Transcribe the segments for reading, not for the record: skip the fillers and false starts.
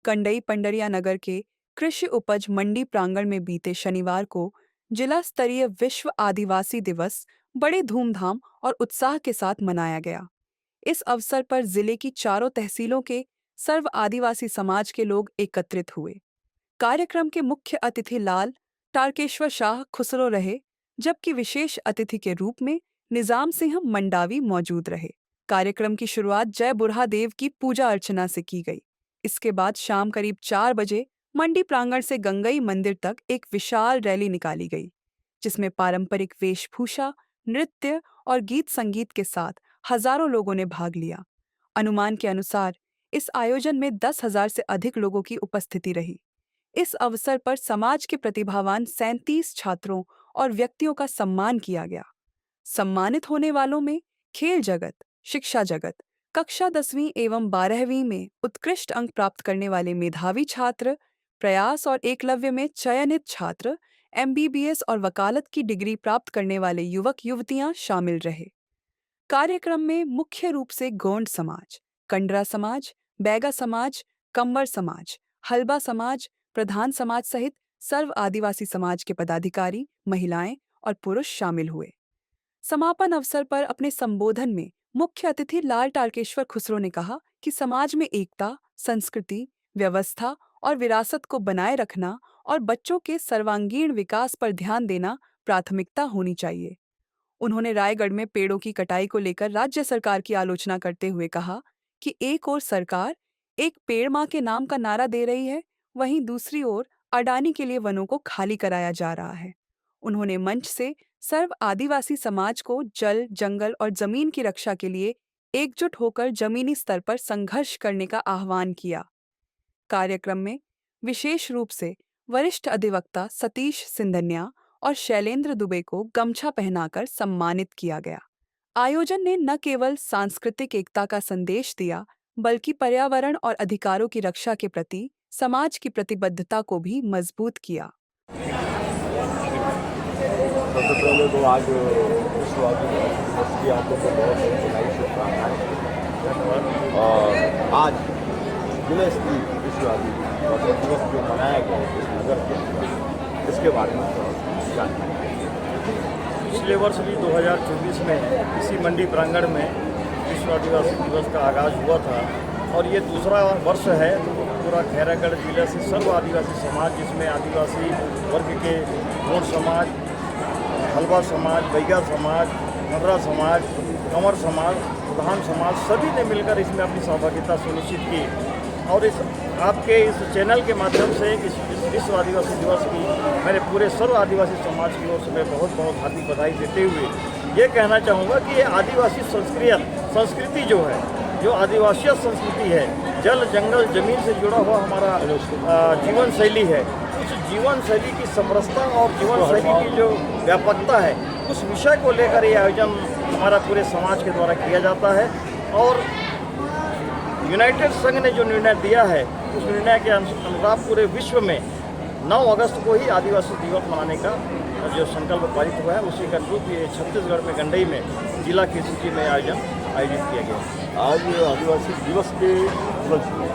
कंडई पंडरिया नगर के कृषि उपज मंडी प्रांगण में बीते शनिवार को जिला स्तरीय विश्व आदिवासी दिवस बड़े धूमधाम और उत्साह के साथ मनाया गया। इस अवसर पर जिले की चारों तहसीलों के सर्व आदिवासी समाज के लोग एकत्रित हुए। कार्यक्रम के मुख्य अतिथि लाल टारकेश्वर शाह खुसरो रहे, जबकि विशेष अतिथि के रूप में निजाम सिंह मंडावी मौजूद रहे। कार्यक्रम की शुरुआत जय बुरहा देव की पूजा अर्चना से की गई। इसके बाद शाम करीब 4 बजे मंडी प्रांगण से गंगई मंदिर तक एक विशाल रैली निकाली गई, जिसमें पारंपरिक वेशभूषा, नृत्य और गीत संगीत के साथ हजारों लोगों ने भाग लिया। अनुमान के अनुसार इस आयोजन में 10,000 से अधिक लोगों की उपस्थिति रही। इस अवसर पर समाज के प्रतिभावान 37 छात्रों और व्यक्तियों का सम्मान किया गया। सम्मानित होने वालों में खेल जगत, शिक्षा जगत, कक्षा 10वीं एवं 12वीं में उत्कृष्ट अंक प्राप्त करने वाले मेधावी छात्र, प्रयास और एकलव्य में चयनित छात्र, एमबीबीएस और वकालत की डिग्री प्राप्त करने वाले युवक युवतियां शामिल रहे। कार्यक्रम में मुख्य रूप से गोंड समाज, कंडरा समाज, बैगा समाज, कंवर समाज, हलबा समाज, प्रधान समाज सहित सर्व आदिवासी समाज के पदाधिकारी, महिलाएं और पुरुष शामिल हुए। समापन अवसर पर अपने संबोधन में मुख्य अतिथि लाल टारकेश्वर खुसरो ने कहा कि समाज में एकता, संस्कृति, व्यवस्था और विरासत को बनाए रखना और बच्चों के सर्वांगीण विकास पर ध्यान देना प्राथमिकता होनी चाहिए। उन्होंने रायगढ़ में पेड़ों की कटाई को लेकर राज्य सरकार की आलोचना करते हुए कहा कि एक ओर सरकार एक पेड़ मां के नाम का नारा दे रही है, वहीं दूसरी ओर अडानी के लिए वनों को खाली कराया जा रहा है। उन्होंने मंच से सर्व आदिवासी समाज को जल, जंगल और जमीन की रक्षा के लिए एकजुट होकर जमीनी स्तर पर संघर्ष करने का आह्वान किया। कार्यक्रम में विशेष रूप से वरिष्ठ अधिवक्ता सतीश सिंधन्या और शैलेंद्र दुबे को गमछा पहनाकर सम्मानित किया गया। आयोजन ने न केवल सांस्कृतिक एकता का संदेश दिया, बल्कि पर्यावरण और अधिकारों की रक्षा के प्रति समाज की प्रतिबद्धता को भी मजबूत किया। सबसे पहले तो आज विश्व आदिवासी दिवस की आप लोग को बहुत बधाई शुभकामनाएं। और आज जिले स्तरीय विश्व आदिवासी दिवस जो मनाया गया इस नगर के, इसके बारे में जानकारी। पिछले वर्ष भी 2024 में इसी मंडी प्रांगण में विश्व आदिवासी दिवस का आगाज़ हुआ था और ये दूसरा वर्ष है। पूरा खैरागढ़ जिले से सर्व आदिवासी समाज, जिसमें आदिवासी वर्ग के गोंड समाज, हलबा समाज, बैगा समाज, मर्रा समाज, कंवर समाज, प्रधान समाज, सभी ने मिलकर इसमें अपनी सहभागिता सुनिश्चित की। और इस आपके इस चैनल के माध्यम से इस विश्व आदिवासी दिवस की मैंने पूरे सर्व आदिवासी समाज की ओर से मैं बहुत बहुत हार्दिक बधाई देते हुए ये कहना चाहूँगा कि ये आदिवासी संस्कृति जो है, जो आदिवासी संस्कृति है, जल, जंगल, जमीन से जुड़ा हुआ हमारा जीवन शैली है, उस जीवन शैली की समरसता और जीवन शैली की जो व्यापकता है, उस विषय को लेकर ये आयोजन हमारा पूरे समाज के द्वारा किया जाता है। और यूनाइटेड संघ ने जो निर्णय दिया है, उस निर्णय के अनुसार पूरे विश्व में 9 अगस्त को ही आदिवासी दिवस मनाने का जो संकल्प पारित हुआ है, उसी का अनुरूप ये छत्तीसगढ़ में गंडई में जिला KCC में आयोजित किया गया। आज आदिवासी दिवस के उपलक्ष्य में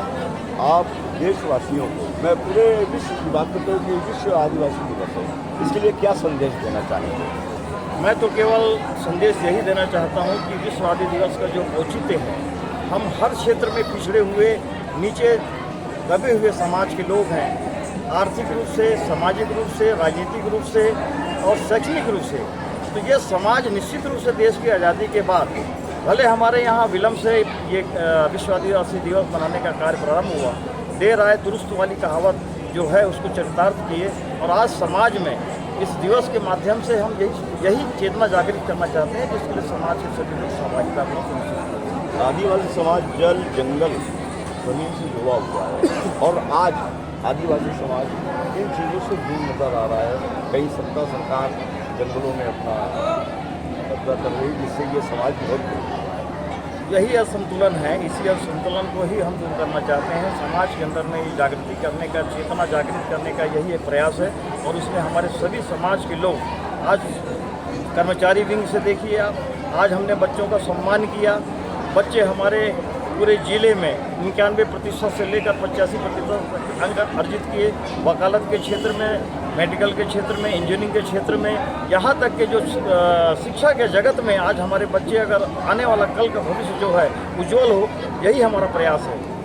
आप देशवासियों को, मैं पूरे विश्व की बात करता हूँ कि विश्व आदिवासी दिवस है, इसके लिए क्या संदेश देना चाहेंगे? मैं तो केवल संदेश यही देना चाहता हूँ कि विश्व आदिवासी दिवस का जो औचित्य है, हम हर क्षेत्र में पिछड़े हुए, नीचे दबे हुए समाज के लोग हैं, आर्थिक रूप से, सामाजिक रूप से, राजनीतिक रूप से और शैक्षणिक रूप से। तो ये समाज निश्चित रूप से देश की आज़ादी के बाद, भले हमारे यहाँ विलम्ब से ये विश्व आदिवासी दिवस मनाने का कार्य प्रारंभ हुआ, देर आए दुरुस्त वाली कहावत जो है उसको चरितार्थ किए। और आज समाज में इस दिवस के माध्यम से हम यही चेतना जागृत करना चाहते हैं, जिसके लिए समाज के सभी लोग सहभागिता को। आदिवासी समाज जल, जंगल, जमीन से जुड़ा हुआ है और आज आदिवासी समाज इन चीज़ों से दूर नजर आ रहा है। कई सत्ता सरकार जंगलों में अपना कब्जा कर रही है, जिससे ये समाज बहुत यही असंतुलन है। इसी असंतुलन को ही हम दूर करना चाहते हैं। समाज के अंदर में जागृति करने का, चेतना जागृत करने का यही एक प्रयास है। और उसमें हमारे सभी समाज के लोग, आज कर्मचारी विंग से देखिए आप, आज हमने बच्चों का सम्मान किया। बच्चे हमारे पूरे जिले में 91% से लेकर 85% अंक अर्जित किए। वकालत के क्षेत्र में, मेडिकल के क्षेत्र में, इंजीनियरिंग के क्षेत्र में, यहाँ तक कि जो शिक्षा के जगत में आज हमारे बच्चे अगर आने वाला कल का भविष्य जो है उज्जवल हो, यही हमारा प्रयास है।